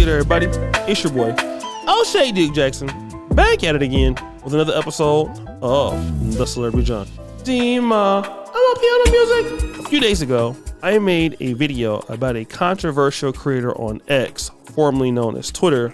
good, everybody? It's your boy, O'Shea Duke Jackson, back at it again with another episode of The Celebrity John. Dima, I'm on piano music. A few days ago, I made a video about a controversial creator on X, formerly known as Twitter,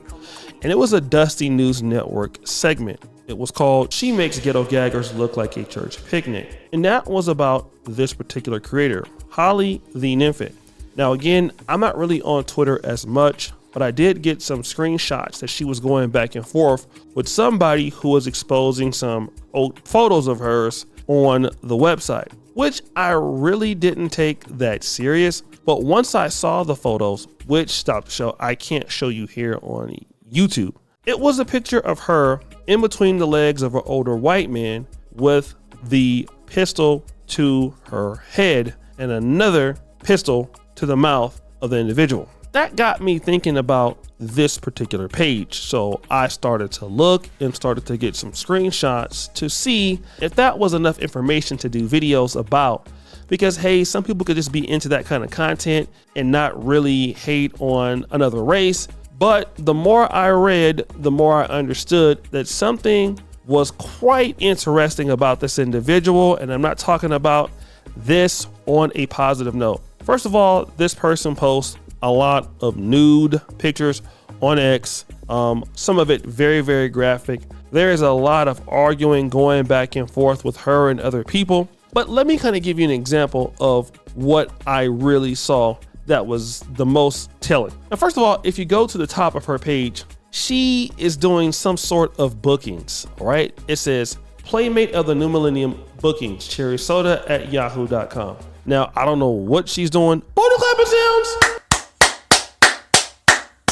and it was a Dusty News Network segment. It was called She Makes Ghetto Gaggers Look Like a Church Picnic. And that was about this particular creator, Holly the Nymphet. Now again, I'm not really on Twitter as much, but I did get some screenshots that she was going back and forth with somebody who was exposing some old photos of hers on the website, which I really didn't take that serious. But once I saw the photos, which stop the show, I can't show you here on YouTube. It was a picture of her in between the legs of an older white man with the pistol to her head and another pistol to the mouth of the individual. That got me thinking about this particular page. So I started to look and started to get some screenshots to see if that was enough information to do videos about. Because hey, some people could just be into that kind of content and not really hate on another race. But the more I read, the more I understood that something was quite interesting about this individual. And I'm not talking about this on a positive note. First of all, this person posts a lot of nude pictures on X. Some of it very, very graphic. There is a lot of arguing going back and forth with her and other people. But let me kind of give you an example of what I really saw that was the most telling. Now, first of all, if you go to the top of her page, she is doing some sort of bookings, all right? It says, Playmate of the New Millennium Bookings, cherry soda at yahoo.com. Now, I don't know what she's doing. Booty clapping sounds!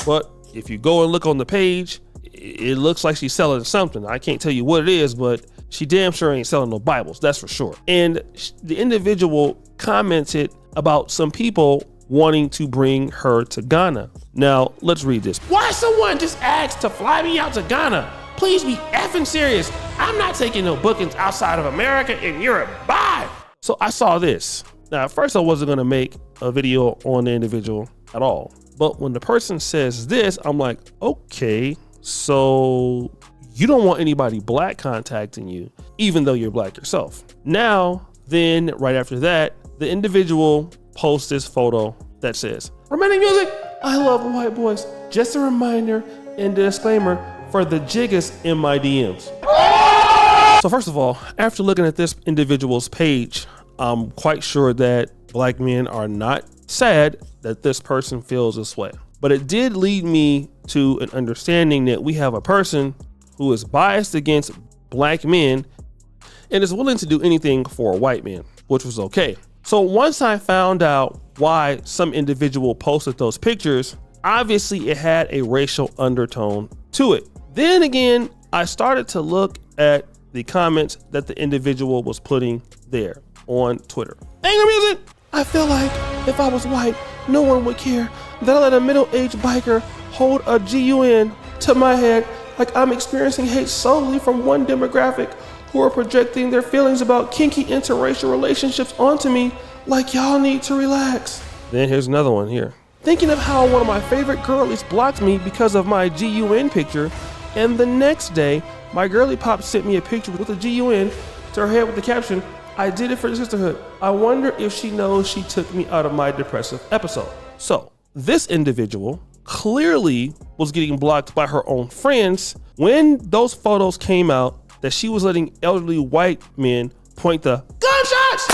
But if you go and look on the page, it looks like she's selling something. I can't tell you what it is, but she damn sure ain't selling no Bibles, that's for sure. And the individual commented about some people wanting to bring her to Ghana. Now, let's read this. Why someone just asked to fly me out to Ghana? Please be effing serious. I'm not taking no bookings outside of America and Europe. Bye. So I saw this. Now, at first I wasn't gonna make a video on the individual at all. But when the person says this, I'm like, okay, so you don't want anybody black contacting you, even though you're black yourself. Now, then right after that, the individual posts this photo that says, Romantic music, I love white boys. Just a reminder and disclaimer for the jiggas in my DMs. So first of all, after looking at this individual's page, I'm quite sure that black men are not sad that this person feels this way. But it did lead me to an understanding that we have a person who is biased against black men and is willing to do anything for a white man, which was okay. So once I found out why some individual posted those pictures, obviously it had a racial undertone to it. Then again, I started to look at the comments that the individual was putting there on Twitter. Anger music! I feel like if I was white, no one would care that I let a middle-aged biker hold a GUN to my head like I'm experiencing hate solely from one demographic who are projecting their feelings about kinky interracial relationships onto me like y'all need to relax. Then here's another one here. Thinking of how one of my favorite girlies blocked me because of my GUN picture, and the next day, my girly pop sent me a picture with a GUN to her head with the caption, I did it for the sisterhood. I wonder if she knows she took me out of my depressive episode. So this individual clearly was getting blocked by her own friends when those photos came out that she was letting elderly white men point the gunshots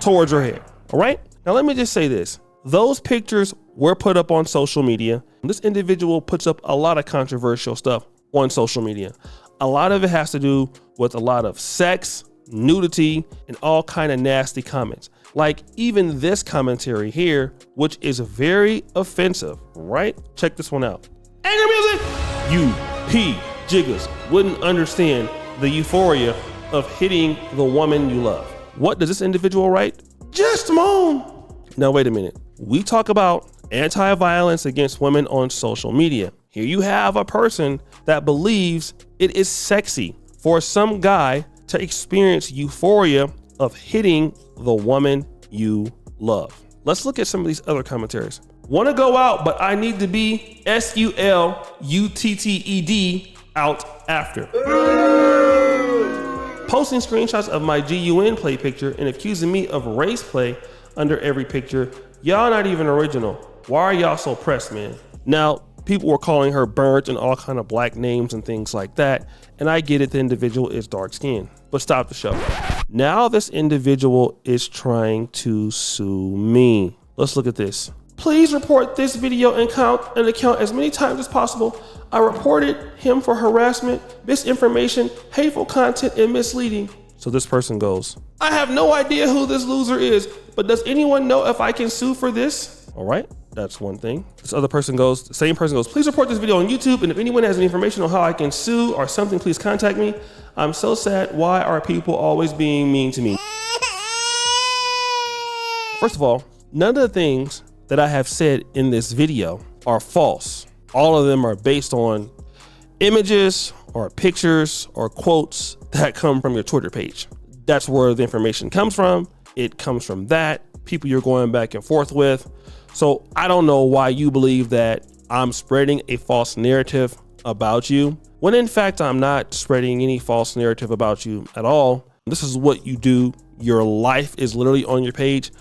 towards her head. All right. Now, let me just say this. Those pictures were put up on social media. This individual puts up a lot of controversial stuff on social media. A lot of it has to do with a lot of sex, nudity, and all kind of nasty comments. Like even this commentary here, which is very offensive, right? Check this one out. Anger music! You P-Jiggers wouldn't understand the euphoria of hitting the woman you love. What does this individual write? Just moan. Now, wait a minute. We talk about anti-violence against women on social media. Here you have a person that believes it is sexy for some guy to experience euphoria of hitting the woman you love. Let's look at some of these other commentaries. Want to go out, but I need to be SULUTTED out after. Posting screenshots of my GUN play picture and accusing me of race play under every picture. Y'all not even original. Why are y'all so pressed, man? Now, people were calling her burnt and all kind of black names and things like that. And I get it, the individual is dark skinned, but stop the show. Now this individual is trying to sue me. Let's look at this. Please report this video and account as many times as possible. I reported him for harassment, misinformation, hateful content, and misleading. So this person goes, I have no idea who this loser is, but does anyone know if I can sue for this? All right, that's one thing. This other person goes, the same person goes, please report this video on YouTube, and if anyone has any information on how I can sue or something, please contact me. I'm so sad. Why are people always being mean to me? First of all, none of the things that I have said in this video are false. All of them are based on images or pictures or quotes that come from your Twitter page. That's where the information comes from. It comes from that, people you're going back and forth with. So I don't know why you believe that I'm spreading a false narrative about you, when in fact, I'm not spreading any false narrative about you at all. This is what you do. Your life is literally on your page.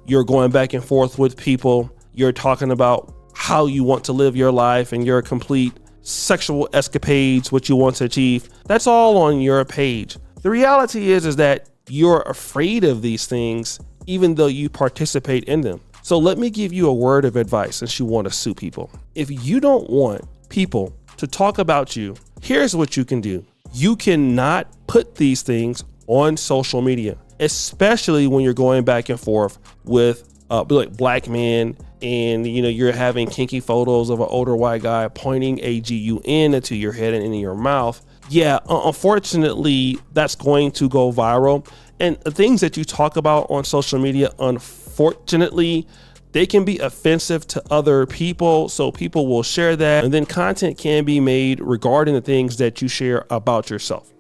You're going back and forth with people. You're talking about how you want to live your life and your complete sexual escapades, what you want to achieve. That's all on your page. The reality is that you're afraid of these things, even though you participate in them. So let me give you a word of advice since you want to sue people. If you don't want people to talk about you, here's what you can do. You cannot put these things on social media, especially when you're going back and forth with like black men and you're having kinky photos of an older white guy pointing a GUN into your head and into your mouth. Yeah, unfortunately, that's going to go viral. And the things that you talk about on social media, unfortunately, they can be offensive to other people. So people will share that, and then content can be made regarding the things that you share about yourself.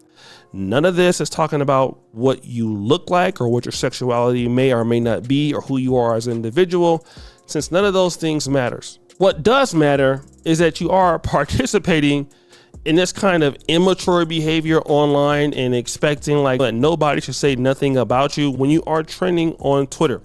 None of this is talking about what you look like or what your sexuality may or may not be or who you are as an individual, since none of those things matters. What does matter is that you are participating in this kind of immature behavior online and expecting like that nobody should say nothing about you when you are trending on Twitter.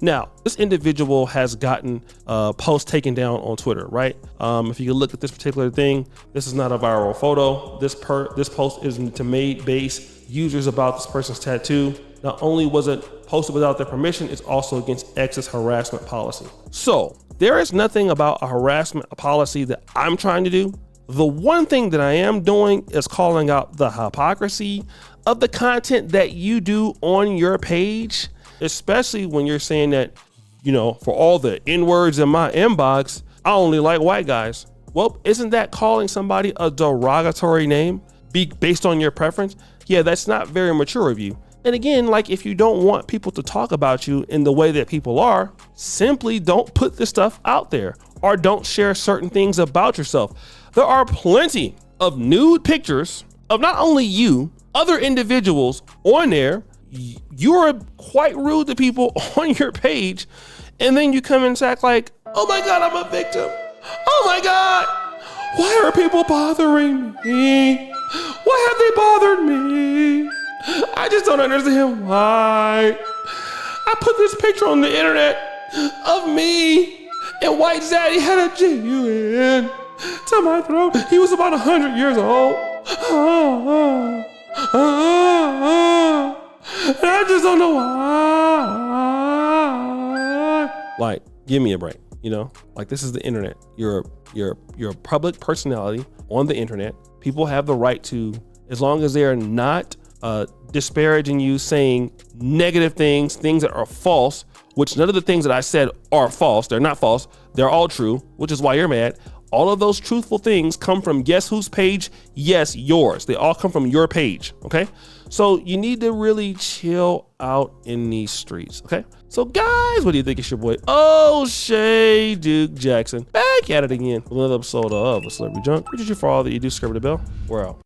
Now, this individual has gotten posts taken down on Twitter, right? If you look at this particular thing, this is not a viral photo. This post is to base users about this person's tattoo. Not only was it posted without their permission, it's also against X's harassment policy. So there is nothing about a harassment policy that I'm trying to do. The one thing that I am doing is calling out the hypocrisy of the content that you do on your page, especially when you're saying that, for all the N-words in my inbox, I only like white guys. Well, isn't that calling somebody a derogatory name based on your preference? Yeah, that's not very mature of you. And again, like if you don't want people to talk about you in the way that people are, simply don't put this stuff out there or don't share certain things about yourself. There are plenty of nude pictures of not only you, other individuals on there. You're quite rude to people on your page, and then you come and act like, oh my God, I'm a victim. Oh my God, why are people bothering me? Why have they bothered me? I just don't understand why. I put this picture on the internet of me and White Zaddy had a GUN to my throat. He was about 100 years old. And I just don't know why. Like, give me a break, Like, this is the internet. You're a public personality on the internet. People have the right to, as long as they're not disparaging you, saying negative things that are false, which none of the things that I said are false. They're not false. They're all true, which is why you're mad. All of those truthful things come from guess whose page? Yes, yours. They all come from your page, okay? So you need to really chill out in these streets, okay? So guys, what do you think? It's your boy, O'Shea Duke Jackson, back at it again with another episode of The Celebrity Junk. Appreciate you for all that you do. Subscribe to the bell. We're out.